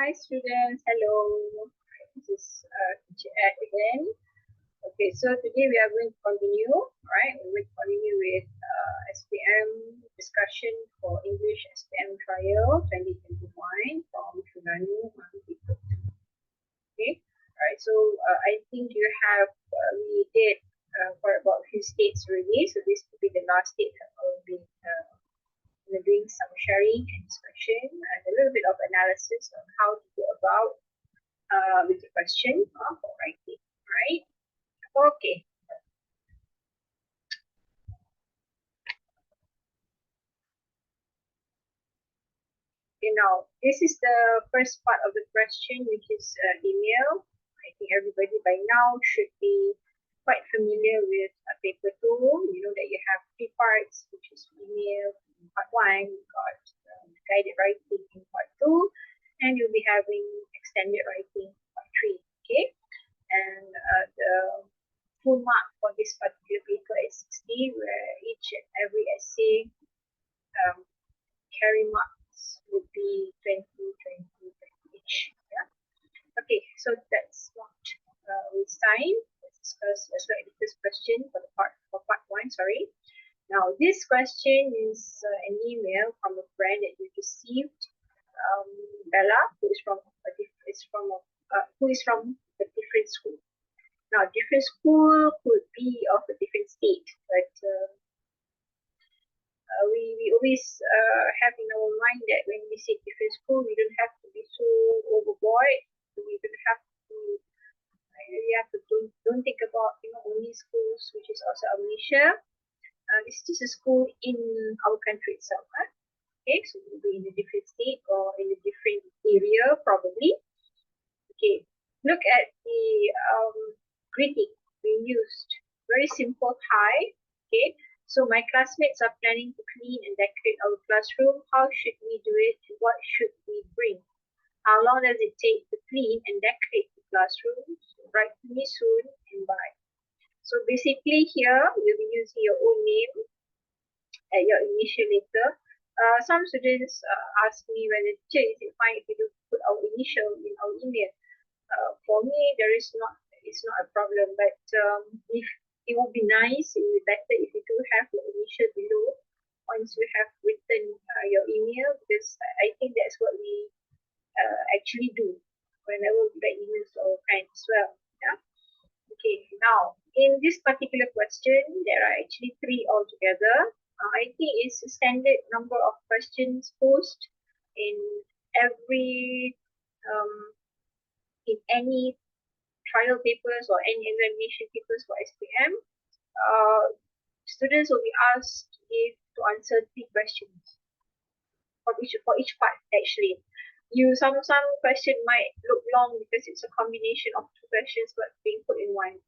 Hi students, hello. This is teacher Ed again. Okay, so today we are going to continue, right? We're going to continue with SPM discussion for English SPM Trial 2021 from Terengganu. Okay, alright, so I think you have, we did for about a few states already, so this will be the last state that I will be doing some sharing and discussion and a little bit of analysis on how to go about with the question for writing, right? Okay. Okay, now this is the first part of the question, which is email. I think everybody by now should be quite familiar with paper 2. You know that you have 3 parts, which is email. Part 1, you got guided writing in part 2, and you'll be having extended writing part 3. Okay, and the full mark for this particular paper is 60, where each and every essay carry marks would be 20, 20, 20 each. Yeah. Okay, so that's what we sign. Let's discuss this question for the part 1. Sorry. Now this question is an email from a friend that you received, Bella, who is from a different school. Now, different school could be of a different state, but we always have in our mind that when we say different school, we don't have to be so overboard. We don't have to. We have to don't think about only schools which is outside of Malaysia. It's just a school in our country itself. Okay, so we'll be in a different state or in a different area probably. Okay, look at the greeting being used. Very simple hi. Okay, so my classmates are planning to clean and decorate our classroom. How should we do it? What should we bring? How long does it take to clean and decorate the classroom? Write to me soon and bye. So basically here, you'll be using your own name at your initial letter. Some students ask me whether, teacher, is it fine if we do put our initial in our email? For me, it's not a problem, but if it would be nice, it would be better if you do have your initial below once you have written your email, because I think that's what we actually do whenever we write emails to our friends as well. Yeah. Okay. Now, in this particular question, there are actually 3 altogether. I think it's a standard number of questions posed in every in any trial papers or any examination papers for SPM. Students will be asked to answer 3 questions for each part actually. Some question might look long because it's a combination of 2 questions but being put in one.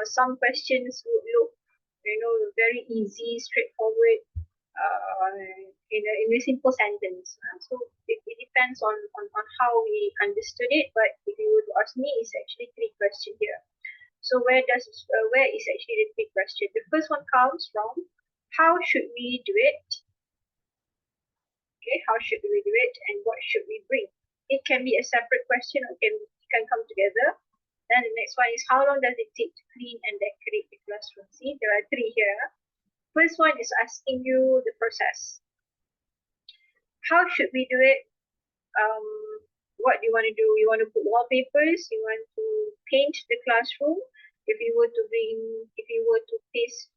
Some questions would look very easy, straightforward, in a simple sentence. So it depends on how we understood it. But if you were to ask me, it's actually 3 questions here. So where is actually the 3 question? The first one comes from how should we do it? Okay, how should we do it and what should we bring? It can be a separate question or can come together. Then the next one is how long does it take to clean and decorate the classroom? See, there are 3 here. First one is asking you the process. How should we do it? What do you want to do? You want to put wallpapers? You want to paint the classroom? If you were to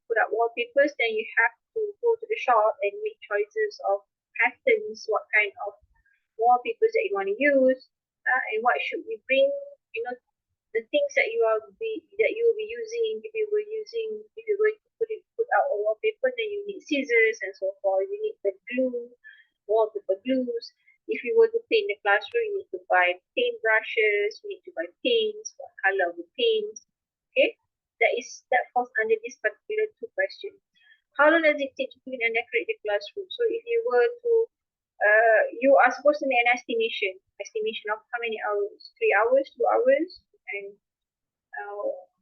put up wallpapers, then you have to go to the shop and make choices of patterns, what kind of wallpapers that you want to use, and what should we bring. The things that you will be using. If you're going to put out a wallpaper, then you need scissors and so forth. You need the glue, wallpaper glues. If you were to paint the classroom, you need to buy paint brushes, you need to buy paints, what color of the paints. Okay, that falls under this particular 2 questions. How long does it take to clean and decorate the classroom? So if you were to you are supposed to make an estimation of how many hours, 3 hours, 2 hours, and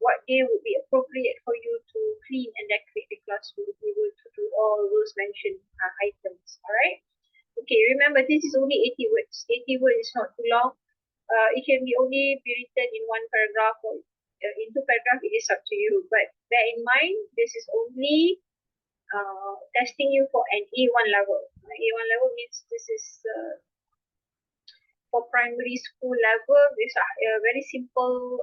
what day would be appropriate for you to clean and decorate the classroom if you were to do all those mentioned items. All right. Okay, remember this is only 80 words. 80 words is not too long. It can be only be written in one paragraph or in two paragraphs. It is up to you. But bear in mind, this is only testing you for an A1 level. A1 level means this is for primary school level. These are very simple,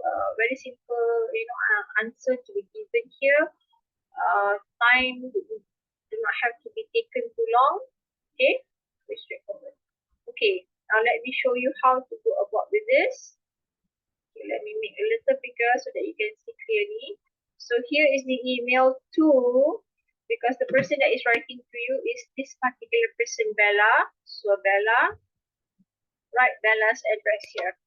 answer to be given here. Time do not have to be taken too long. Okay, very straightforward. Okay, now let me show you how to go about with this. Okay, let me make a little bigger so that you can see clearly. So here is the email to, because the person that is writing to you is this particular person, Bella. So Bella, write Bella's address here,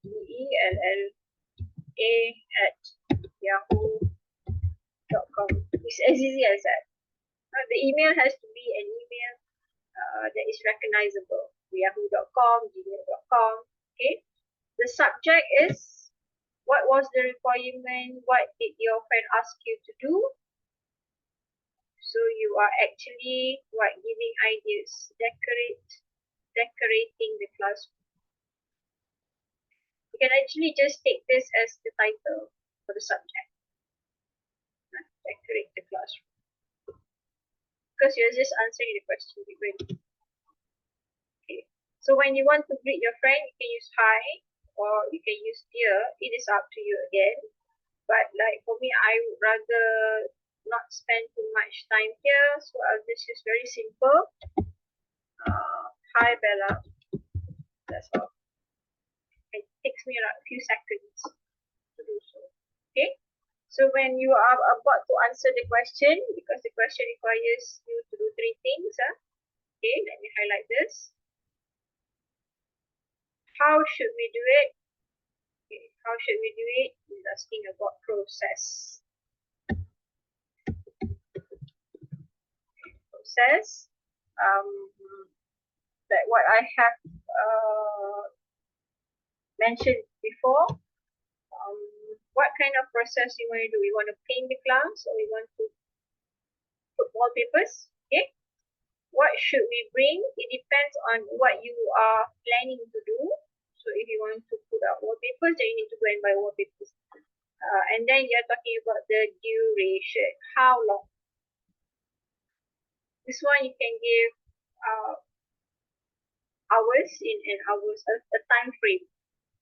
bella@yahoo.com. It's as easy as that. The email has to be an email that is recognizable. Yahoo.com, gmail.com. Okay. The subject is, what was the requirement? What did your friend ask you to do? So you are actually giving ideas, decorating the classroom. You can actually just take this as the title for the subject. Decorate the classroom. Because you're just answering the question given. Okay. So when you want to greet your friend, you can use hi or you can use dear. It is up to you again. But like for me, I would rather not spend too much time here. So I'll just use very simple. Hi Bella. That's all. It takes me a few seconds to do so. Okay. So when you are about to answer the question, because the question requires you to do three things. Okay, let me highlight this. How should we do it? Okay, how should we do it? He's asking about process. Process. Like what I have mentioned before. What kind of process you want to do? We want to paint the class or we want to put wallpapers? Okay. What should we bring? It depends on what you are planning to do. So if you want to put out wallpapers, then you need to go and buy wallpapers. And then you're talking about the duration. How long? This one you can give hours in hours, a time frame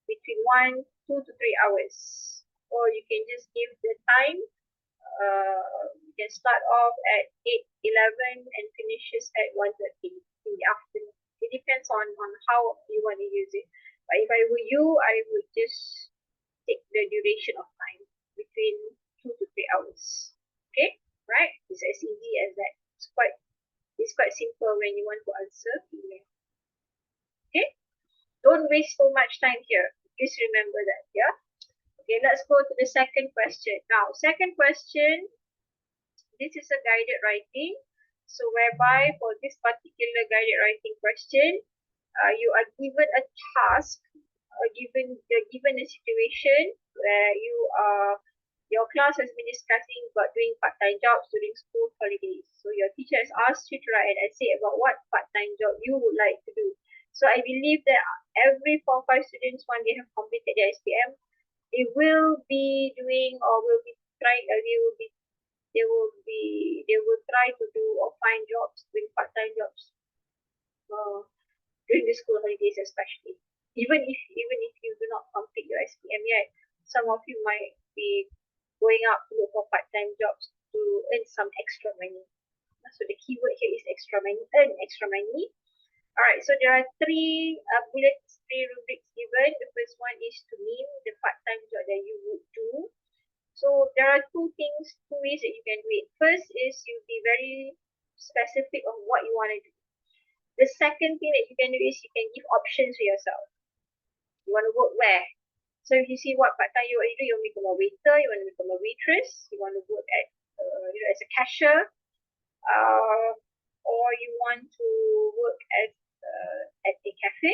between 2 to 3 hours. Or you can just give the time. You can start off at 8:11 and finishes at 1:30 in the afternoon. It depends on how you want to use it. But if I were you, I would just take the duration of time between 2 to 3 hours. Okay, right? It's as easy as that. It's quite simple when you want to answer email. Okay, don't waste so much time here. Just remember that. Yeah. Okay, let's go to the second question. Now, second question, this is a guided writing. So whereby for this particular guided writing question, you are given a task, given a situation where your class has been discussing about doing part-time jobs during school holidays. So your teacher has asked you to write an essay about what part-time job you would like to do. So I believe that every Form 5 students, when they have completed their SPM, they will be doing or will be trying, they will try to do or find jobs, doing part-time jobs during the school holidays especially. Even if you do not complete your SPM yet, some of you might be going out to look for part-time jobs to earn some extra money. So the keyword here is extra money, earn extra money. Alright, so there are three bullets, three rubrics given. The first one is to name the part-time job that you would do. So there are two ways that you can do it. First is you be very specific on what you want to do. The second thing that you can do is you can give options to yourself. You want to work where? So if you see what part-time you want to do, you want to become a waiter, you want to become a waitress, you want to work at as a cashier, or you want to work at a cafe,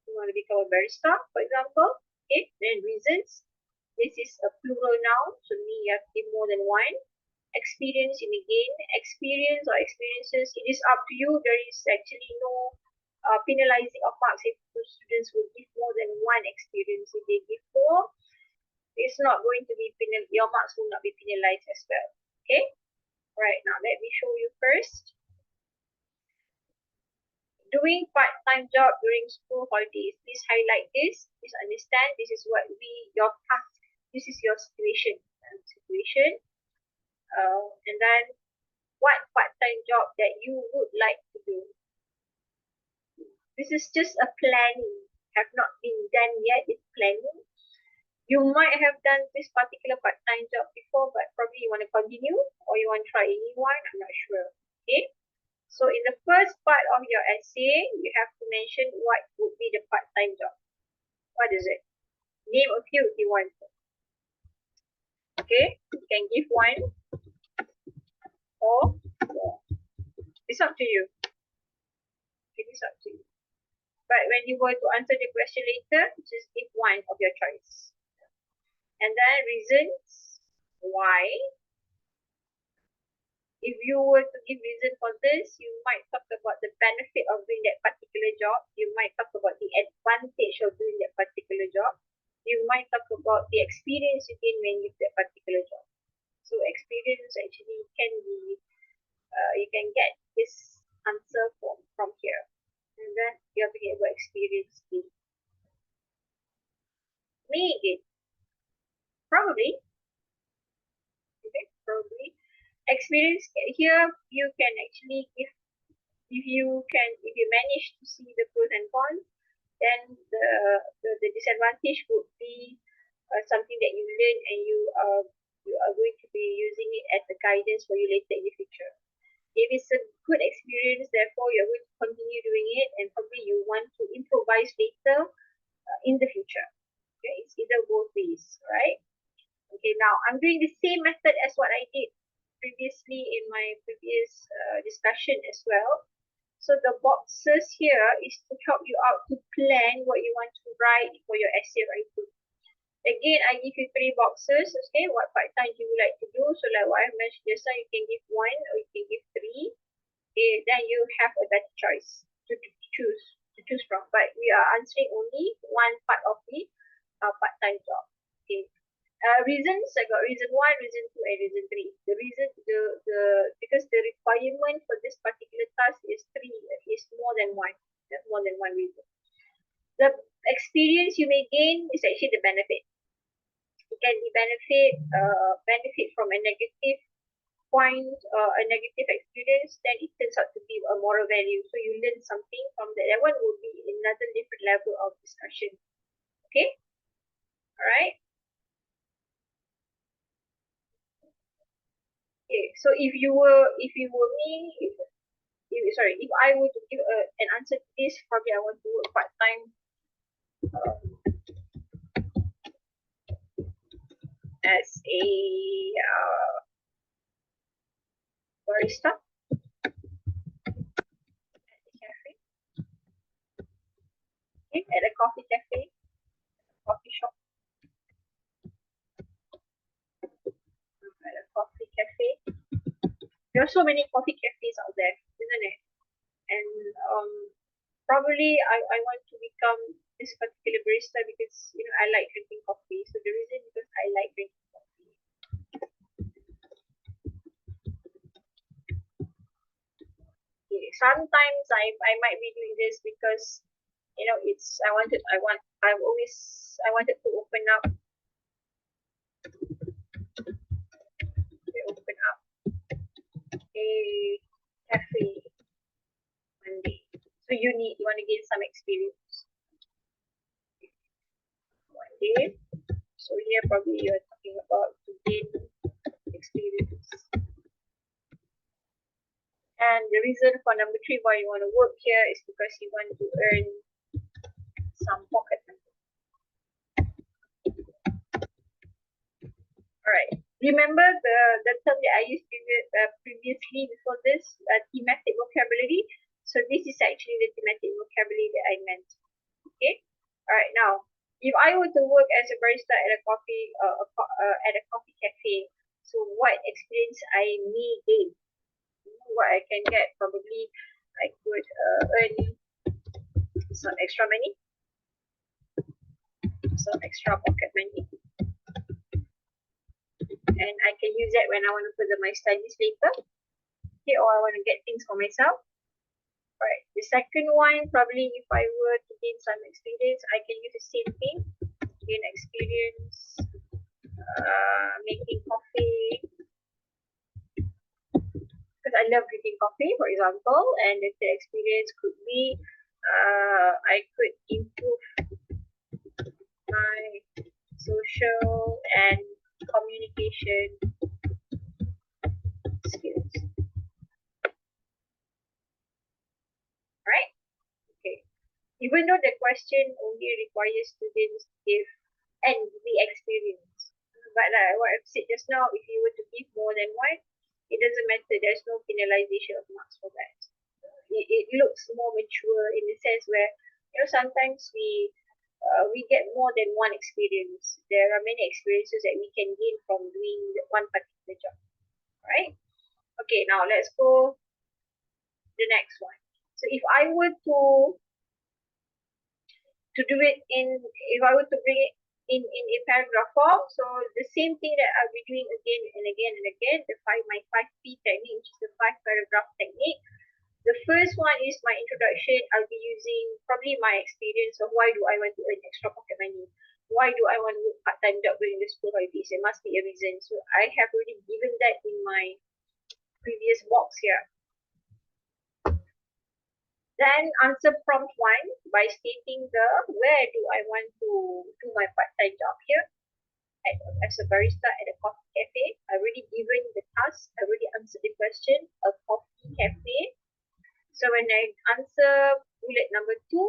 you want to become a barista, for example. Okay, then reasons. This is a plural noun, so meaning you have to give more than one. Experience, in again, experience or experiences, it is up to you. There is actually no penalizing of marks if the students will give more than one experience. If they give four, it's not going to be your marks will not be penalized as well. Okay. Right, now let me show you first. Doing part-time job during school holidays. Please highlight this. Please understand this is what your task. This is your situation. And then what part-time job that you would like to do. This is just a planning. Have not been done yet. It's planning. You might have done this particular part-time job before, but probably you want to continue or you want to try a new one. I'm not sure. Okay. So in the first part of your essay, you have to mention what would be the part-time job. What is it? Name a few if you want. Okay, you can give one or more. It's up to you. It is up to you. But when you go to answer the question later, just give one of your choice. And then reasons why. If you were to give reason for this, you might talk about the benefit of doing that particular job. You might talk about the advantage of doing that particular job. You might talk about the experience you gain when you do that particular job. So experience actually can be, you can get this answer from here. And then you have to get about experience gain. May gain. Probably. Okay, probably. Experience here you can actually give, if you manage to see the pros and cons, then the disadvantage would be something that you learn and you are going to be using it as a guidance for you later in the future. If it's a good experience, therefore you're going to continue doing it and probably you want to improvise later in the future. Okay, it's either both ways, right? Okay, now I'm doing the same method as what I did previously in my previous discussion as well. So the boxes here is to help you out to plan what you want to write for your essay writing. Again, I give you 3 boxes. Okay, what part-time you would like to do? So like what I mentioned just now, you can give 1 or you can give 3. Okay, then you have a better choice to choose from. But we are answering only one part of the part-time job. Okay. Reasons, I got reason 1, reason 2, and reason 3. The reason, because the requirement for this particular task is 3, is more than 1. There's more than 1 reason. The experience you may gain is actually the benefit. It can be benefit from a negative point, a negative experience, then it turns out to be a moral value. So you learn something from that. That one will be another different level of discussion. Okay? Alright? Okay, so if you were me, if I were to give an answer to this, probably I want to work part-time as a barista at a cafe. Okay, at a coffee cafe, coffee shop. At a coffee cafe. There are so many coffee cafes out there, isn't it? And probably I want to become this particular barista because I like drinking coffee. So the reason because I like drinking coffee. Okay. Sometimes I might be doing this because I wanted to open up a cafe one day. So you want to gain some experience one day. So here probably you are talking about to gain experience. And the reason for number 3 why you want to work here is because you want to earn some pocket money. Alright. Remember the term that I used previously before this, thematic vocabulary. So this is actually the thematic vocabulary that I meant. Okay. Alright. Now, if I were to work as a barista at a coffee cafe, so what experience I may gain? What I can get, probably I could earn some extra money, some extra pocket money, and I can use that when I want to further my studies later, okay, or I want to get things for myself. Right. The second one, probably if I were to gain some experience, I can use the same thing, gain experience, making coffee, because I love drinking coffee, for example, and the third experience could be I could improve my social and communication skills. Right? Okay. Even though the question only requires students to give and the experience, but like what I've said just now, if you were to give more than one, it doesn't matter. There's no penalization of marks for that. It looks more mature in the sense where, you know, sometimes we get more than one experience. There are many experiences that we can gain from doing one particular job, right? Okay, now let's go the next one. So if I were to do it if I were to bring it in a paragraph form, so the same thing that I'll be doing again and again and again, my 5P technique, which is the 5 paragraph technique. The first one is my introduction. I'll be using probably my experience of why do I want to earn extra pocket money? Why do I want to work part-time job during the school holidays? There must be a reason. So I have already given that in my previous box here. Then answer prompt 1 by stating where do I want to do my part-time job here as a barista at a coffee cafe. I already given the task. I already answered the question, a coffee cafe. So when I answer bullet number 2,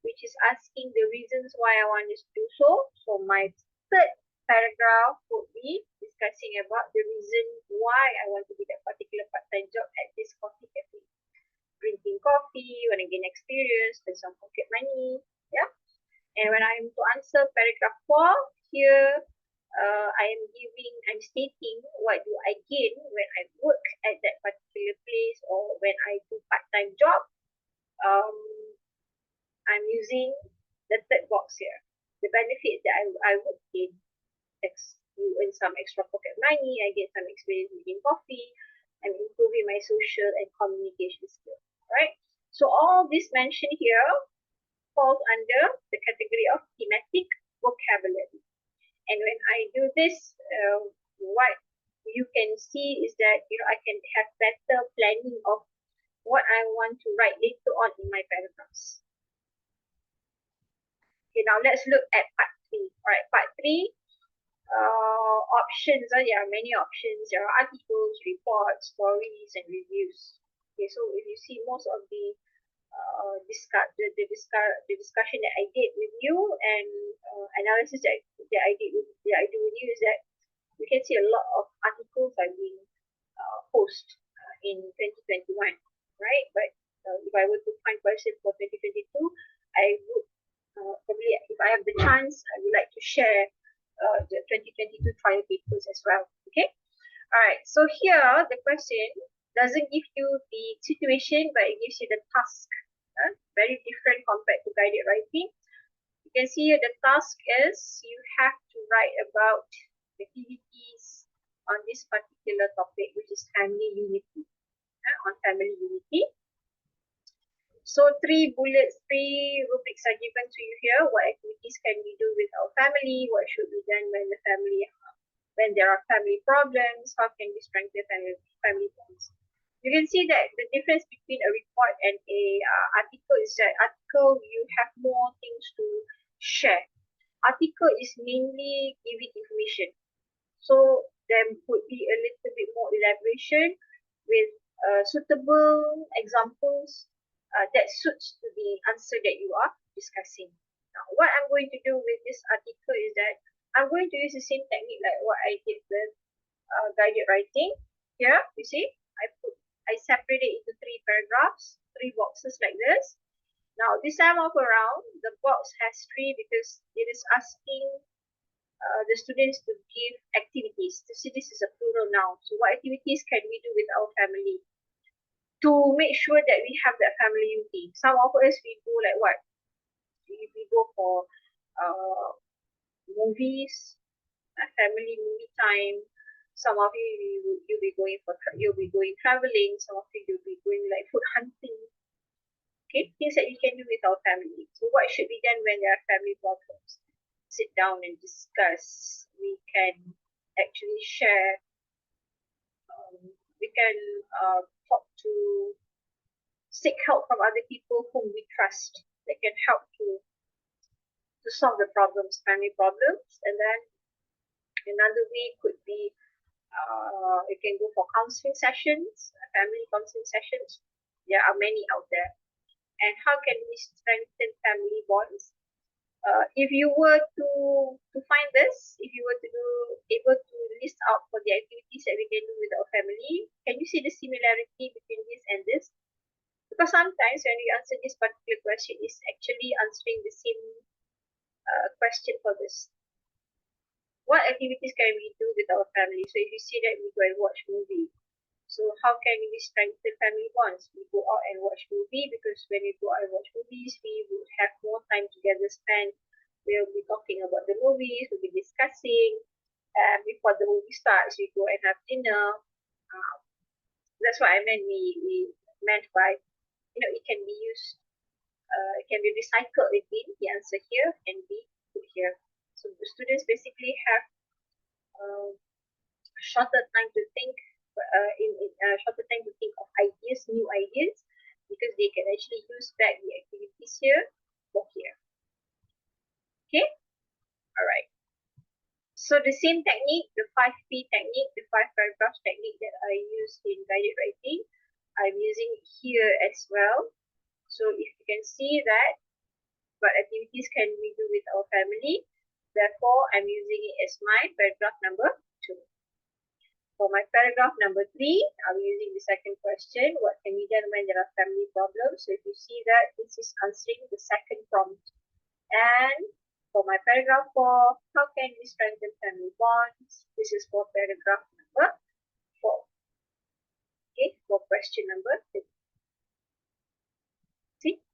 which is asking the reasons why I want to do so. So my third paragraph would be discussing about the reason why I want to do that particular part-time job at this coffee cafe. Drinking coffee, want to gain experience, earn some pocket money, yeah. And when I'm to answer paragraph 4, here I'm stating what do I gain when I work at that particular place or when I do part-time job. I'm using the third box here. The benefits that I would gain. You earn some extra pocket money, I get some experience drinking coffee, I'm improving my social and communication skills. Right? So all this mentioned here falls under the category of thematic vocabulary. And when I do this, what you can see is that I can have better planning of what I want to write later on in my paragraphs. Okay, now let's look at part 3. All right, part 3, options. There are many options. There are articles, reports, stories, and reviews. Okay, so if you see most of the discussion that I did with you and analysis that I do with you is that you can see a lot of articles are being posted in 2021, right? But if I were to find question for 2022, I would probably, if I have the chance, I would like to share the 2022 trial papers as well. Okay. All right. So here the question doesn't give you the situation, but it gives you the task. Very different compared to guided writing. You can see here the task is you have to write about activities on this particular topic, which is family unity. On family unity. So 3 rubrics are given to you here. What activities can we do with our family? What should be done when there are family problems? How can we strengthen family bonds? You can see that the difference between a report and a article is that article you have more things to share. Article is mainly giving information. So there would be a little bit more elaboration with suitable examples that suits to the answer that you are discussing. Now, what I'm going to do with this article is that I'm going to use the same technique like what I did with guided writing. Here, you see, I separated it into 3 paragraphs, 3 boxes like this. Now, this time around, the box has 3 because it is asking the students to give activities. So this is a plural now. So what activities can we do with our family to make sure that we have that family unity? Some of us, we do like what? if we go for movies, family movie time. Some of you'll be going traveling. Some of you you'll be going like food hunting. Okay, things that you can do with our family. So what should be done when there are family problems? Sit down and discuss. We can actually share. We can talk to, seek help from other people whom we trust. That can help to solve the problems, family problems. And then another way could be you can go for counseling sessions, family counseling sessions. There are many out there. And how can we strengthen family bonds? If you were to find this, if you were to able to list out for the activities that we can do with our family, can you see the similarity between this and this? Because sometimes when we answer this particular question, is actually answering the same question for this. What activities can we do with our family? So if you see that we go and watch movie, so how can we strengthen family bonds? We go out and watch movie, because when we go out and watch movies, we would have more time together spent. We'll be talking about the movies, we'll be discussing. Before the movie starts, we go and have dinner. That's what I meant. We meant by, it can be used, it can be recycled within the answer here and be put here. So the students basically have shorter time to think, shorter time to think of ideas, new ideas, because they can actually use back the activities here or here. Okay, all right. So the same technique, the 5P technique, the 5 paragraphs technique that I used in guided writing, I'm using it here as well. So if you can see that, what activities can we do with our family? Therefore, I'm using it as my paragraph number 2. For my paragraph number 3, I'm using the second question. What can be done when there are family problems? So if you see that, this is answering the second prompt. And for my paragraph 4, how can we strengthen family bonds? This is for paragraph number 4. Okay, for question number 3. See?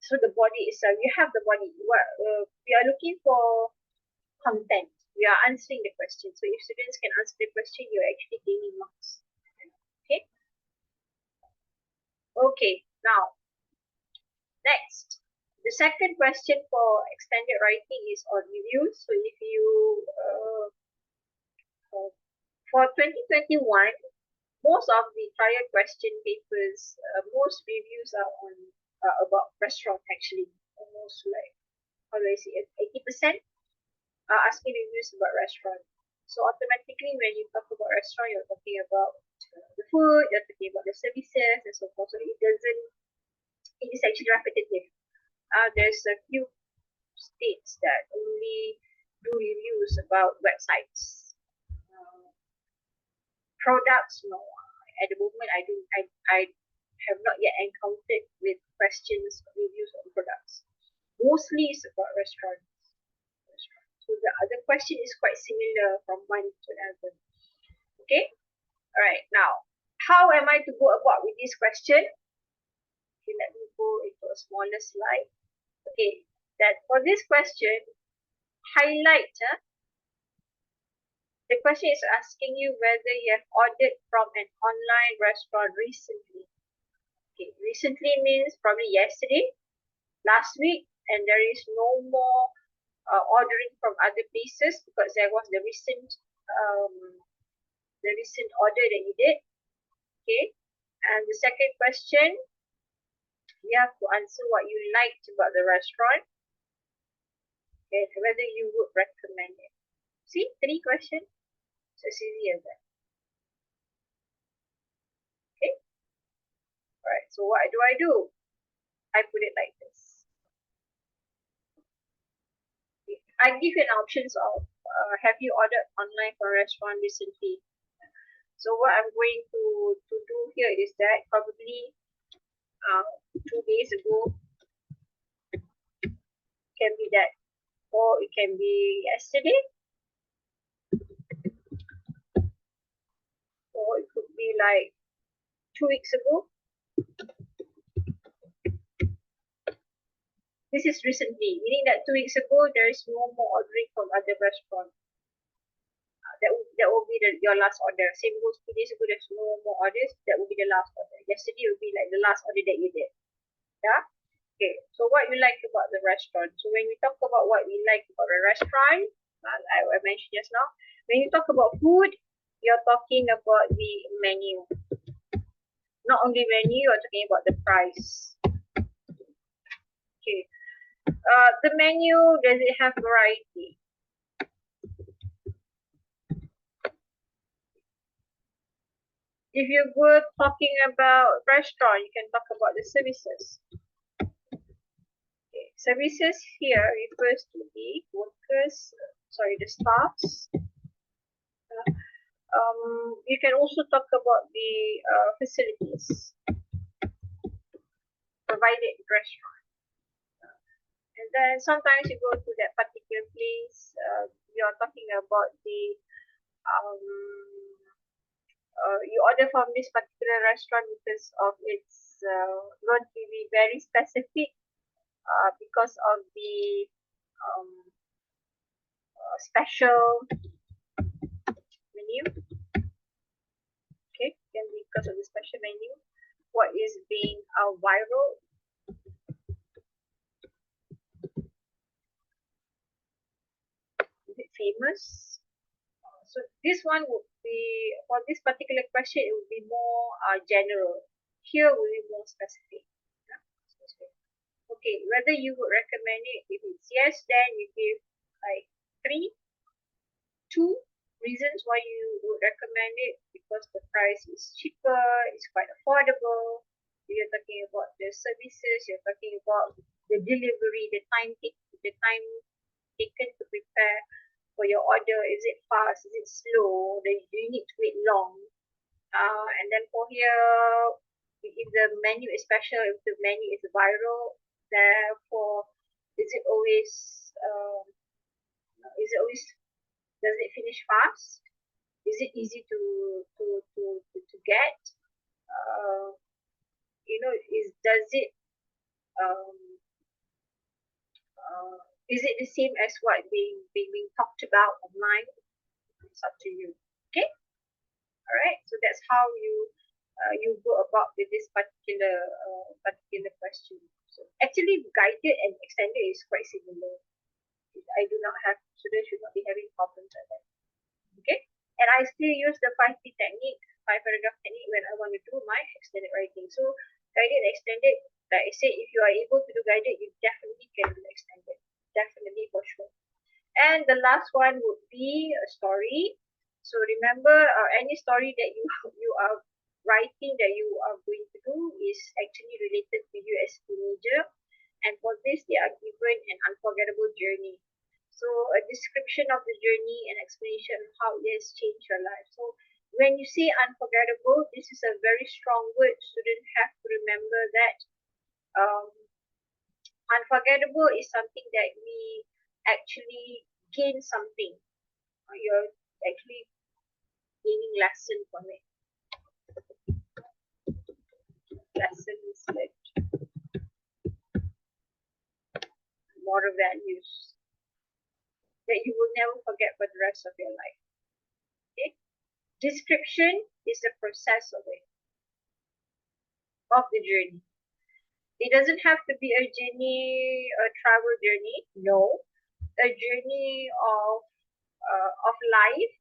So the body is, we have the body. We are looking for content. We are answering the question. So if students can answer the question, you're actually gaining marks. Okay? Okay, now, next. The second question for extended writing is on reviews. So if you, for 2021, most of the trial question papers, most reviews are on about restaurant actually. Almost like, how do I say it, 80% are asking reviews about restaurant. So automatically when you talk about restaurant, you're talking about the food, you're talking about the services and so forth. So it is actually repetitive. There's a few states that only do reviews about websites. Products, no. At the moment, I have not yet encountered with questions, reviews on products. Mostly it's about restaurants. So the other question is quite similar from one to another. Okay? Alright, now, how am I to go about with this question? Okay, let me go into a smaller slide. Okay, that for this question, highlight. The question is asking you whether you have ordered from an online restaurant recently. Okay, recently means probably yesterday, last week, and there is no more ordering from other places because there was the recent order that you did. Okay, and the second question, you have to answer what you liked about the restaurant. Okay, whether you would recommend it. See, 3 questions. So it's easy as that. Okay. Alright, so what do? I put it like this. I give you an options of have you ordered online from a restaurant recently? So what I'm going to do here is that probably 2 days ago can be that, or it can be yesterday, or it could be like 2 weeks ago. This is recently, meaning that 2 weeks ago there is no more ordering from other restaurants. That will be your last order. Same goes 2 days ago. There's no more orders. That will be the last order. Yesterday will be like the last order that you did. Yeah. Okay. So what you like about the restaurant? So when we talk about what we like about the restaurant, I mentioned just now. When you talk about food, you're talking about the menu. Not only menu, you're talking about the price. Okay. The menu, does it have variety? If you were talking about restaurant, you can talk about the services. Okay. Services here refers to the workers, the staffs. You can also talk about the facilities provided in restaurant. And then sometimes you go to that particular place, you're talking about the you order from this particular restaurant because of its going to be very specific because of the special menu. Okay, can be because of the special menu. What is being viral? Is it famous? So this one would be, for this particular question, it would be more general. Here will be more specific. Yeah? Okay, whether you would recommend it, if it's yes, then you give like 2 reasons why you would recommend it, because the price is cheaper, it's quite affordable. You're talking about the services, you're talking about the delivery, the time taken to prepare for your order. Is it fast? Is it slow? Do you need to wait long? And then for here, if the menu is special, if the menu is viral, therefore, is it always does it finish fast? Is it easy to get? Does it um, is it the same as what being talked about online? It's up to you. Okay. All right. So that's how you go about with this particular question. So actually, guided and extended is quite similar. I do not have students should not be having problems like that. Okay. And I still use the 5P technique, 5 paragraph technique, when I want to do my extended writing. So guided and extended, like I said, if you are able to do guided, you definitely can do extended. Definitely for sure. And the last one would be a story. So remember, any story that you are writing that you are going to do is actually related to you as a teenager. And for this, they are given an unforgettable journey. So a description of the journey and explanation of how it has changed your life. So when you say unforgettable, this is a very strong word. Students have to remember that um, unforgettable is something that we actually gain something. You're actually gaining lesson from it. Lessons learned, moral values that you will never forget for the rest of your life. Okay? Description is the process of it, of the journey. It doesn't have to be a journey, a travel journey. No, a journey of life,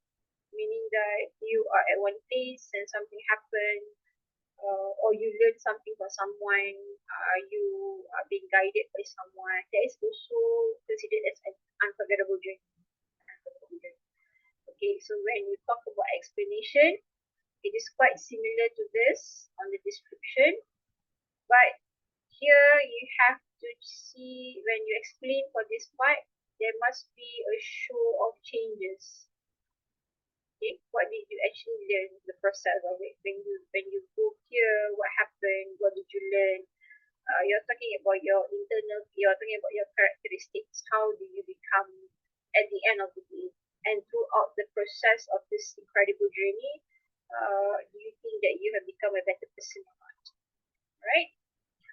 meaning that you are at one place and something happened, or you learn something from someone, you are being guided by someone. That is also considered as an unforgettable journey. Okay, so when you talk about explanation, it is quite similar to this on the description, but here you have to see when you explain for this part, there must be a show of changes. Okay, what did you actually learn, the process of it? When you go here, what happened? What did you learn? You're talking about you're talking about your characteristics. How do you become at the end of the day? And throughout the process of this incredible journey, do you think that you have become a better person or not? Right?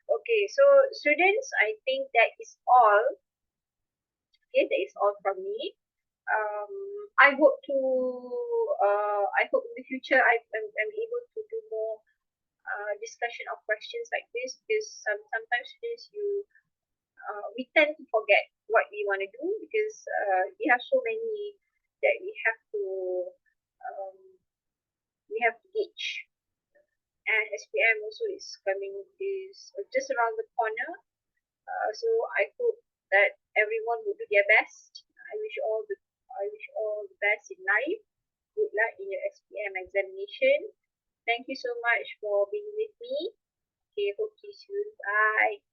Okay, so students, I think that is all. Okay, that is all from me. I hope to, I hope in the future I'm able to do more discussion of questions like this, because sometimes students we tend to forget what we want to do, because we have so many that um, we have to teach, and SPM also is just around the corner. So I hope that everyone will do their best. I wish all the best in life. Good luck in your SPM examination. Thank you so much for being with me. Okay, hope to see you soon. Bye.